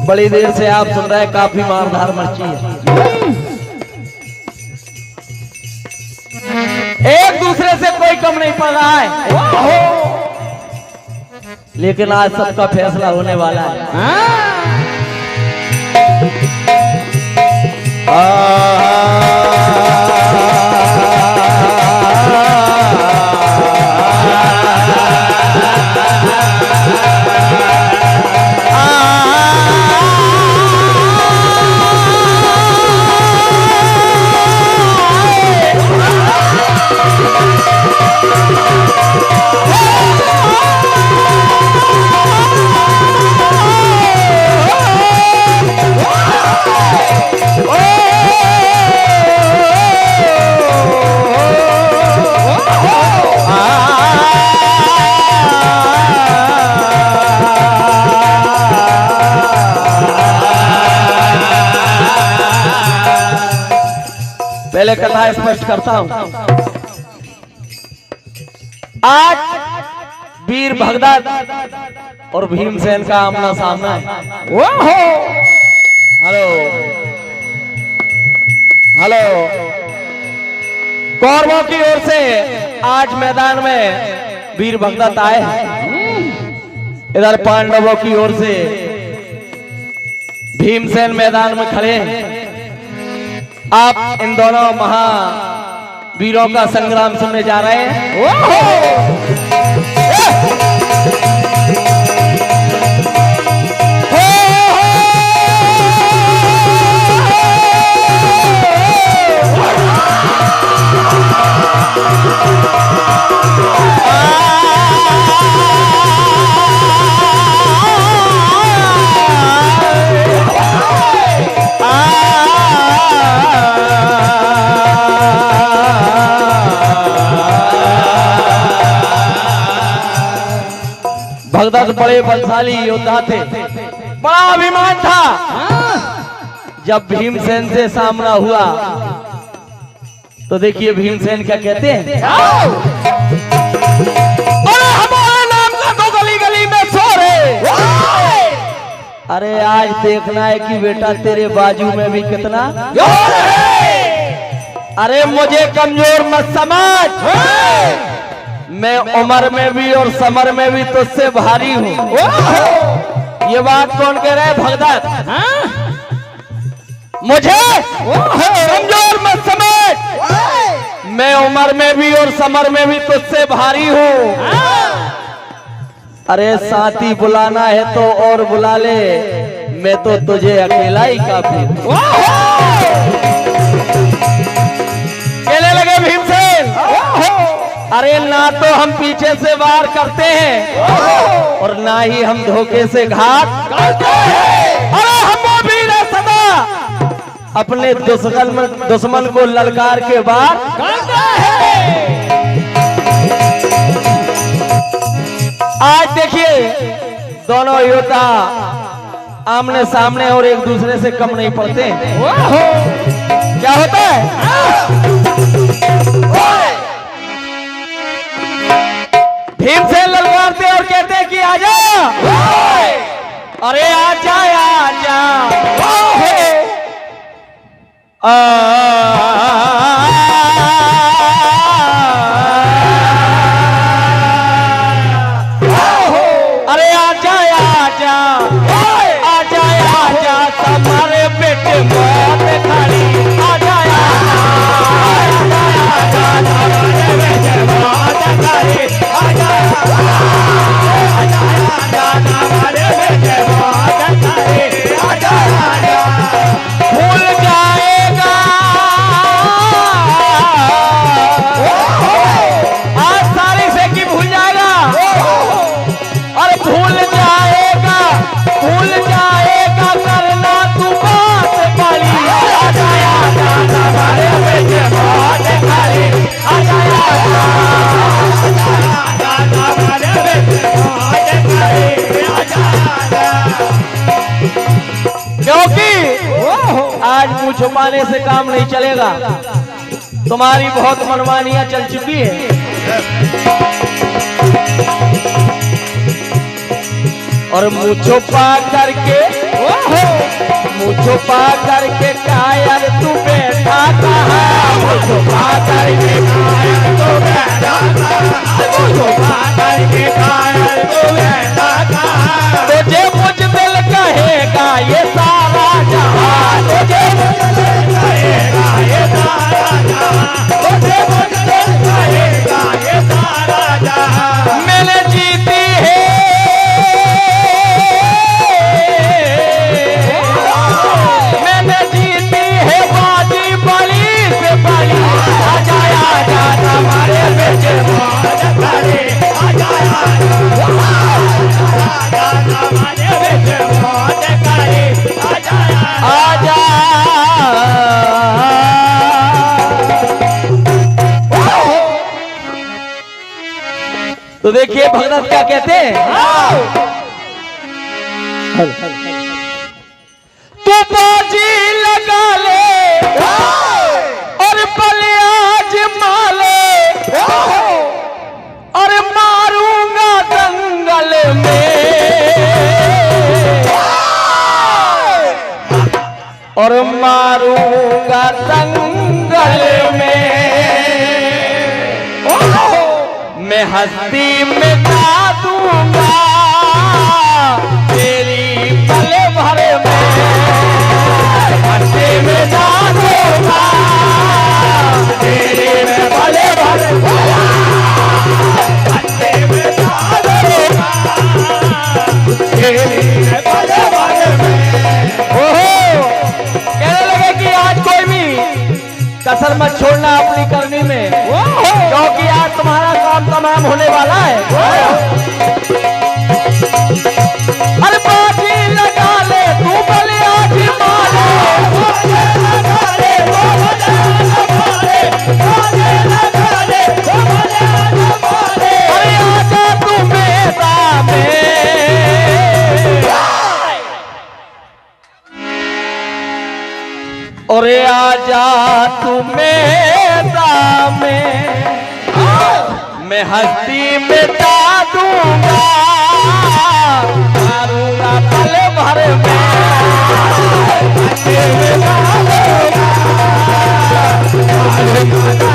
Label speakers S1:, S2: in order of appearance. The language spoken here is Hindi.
S1: बड़ी देर से आप सुन रहे हैं, काफी मारधार मची है। एक दूसरे से कोई कम नहीं पड़ रहा है, लेकिन आज सबका फैसला होने वाला है। पहले कथा स्पष्ट करता हूं। आज वीर भगदत्त और भीमसेन का आमना सामना है। हेलो हेलो, कौरवों की ओर से आज मैदान में वीर भगदत्त आए हैं, इधर पांडवों की ओर से भीमसेन मैदान में खड़े हैं। आप इन दोनों महावीरों का संग्राम सुनने जा रहे हैं। भगदत्त बड़े बलशाली योद्धा थे, बड़ा अभिमान था। जब भीमसेन से सामना हुआ तो देखिए भीमसेन क्या कहते हैं। अरे हमारे नाम का तो गली गली में शोर है। अरे आज देखना है कि बेटा तेरे बाजू में भी कितना जोर है। अरे मुझे कमजोर मत समझ, मैं उम्र में भी और समर में भी तुझसे भारी हूँ। ये बात कौन कह रहा है? भगदत्त। मुझे कमजोर मत समझ, मैं उम्र में भी और समर में भी तुझसे भारी हूँ। अरे साथी बुलाना है तो और बुला ले, मैं तो तुझे अकेला ही काफी हूँ। कहने लगे भीमसेन, अरे ना तो हम पीछे से वार करते हैं और ना ही हम धोखे से घात करते हैं। अरे हम वो वीर हैं सदा अपने दुश्मन को ललकार के वार करते हैं। आज देखिए दोनों योद्धा आमने सामने और एक दूसरे से कम नहीं पड़ते। क्या होता है? भीमसेन ललकारते और कहते कि आजा, अरे आजा आजा, अरे आजा आजा, आजा आजा तुम्हारे बेटे मौत खड़ी, आजा आजा, आजा आजा छुपाने से काम नहीं चलेगा। तुम्हारी बहुत मनमानियां चल चुकी है। और मुँह छुपा करके कायर तू बैठा कहाँ, मुँह छुपा करके कायर तू बैठा कहाँ, मुँह छुपा करके कायर तू बैठा कहाँ। तुझे मुझ दिल कहेगा ये सारा जहां, तुझे मुझ दिल कहेगा ये सारा जहां, तुझे मुझ दिल कहेगा ये सारा जहां। मैंने जीती है, मैंने जीती है बाजी बड़ी से बड़ी। आजा आजा हमारे बेटे मौज करे, आजा हमारे बेटे मौज करे, आजा। तो देखिए भगत क्या कहते हैं, तू बाजी लगा ले और बलियाज माले, और मारूंगा दंगल में, और मारूंगा दंगल में। मैं हस्ती मिटा दूंगा तेरी पल भर में, हस्ती मिटा दूंगा तेरी में पल भर में, हस्ती मिटा दूंगा तेरी में पल भर में। ओहो, कहने लगे कि आज कोई भी कसर मत छोड़ना अपनी करनी में, क्योंकि आज तुम्हारा काम तमाम होने वाला है। अरे बाजी लगा ले तू बलियाज माले, लगा ले तू बलियाज माले, लगा ले तू बलियाज माले। अरे आजा तू मैदान में, अरे आजा तू मैदान में, मैं हस्ती मिटा दूंगा, मारूंगा पल भर में, हस्ती मिटा दूंगा, मारूंगा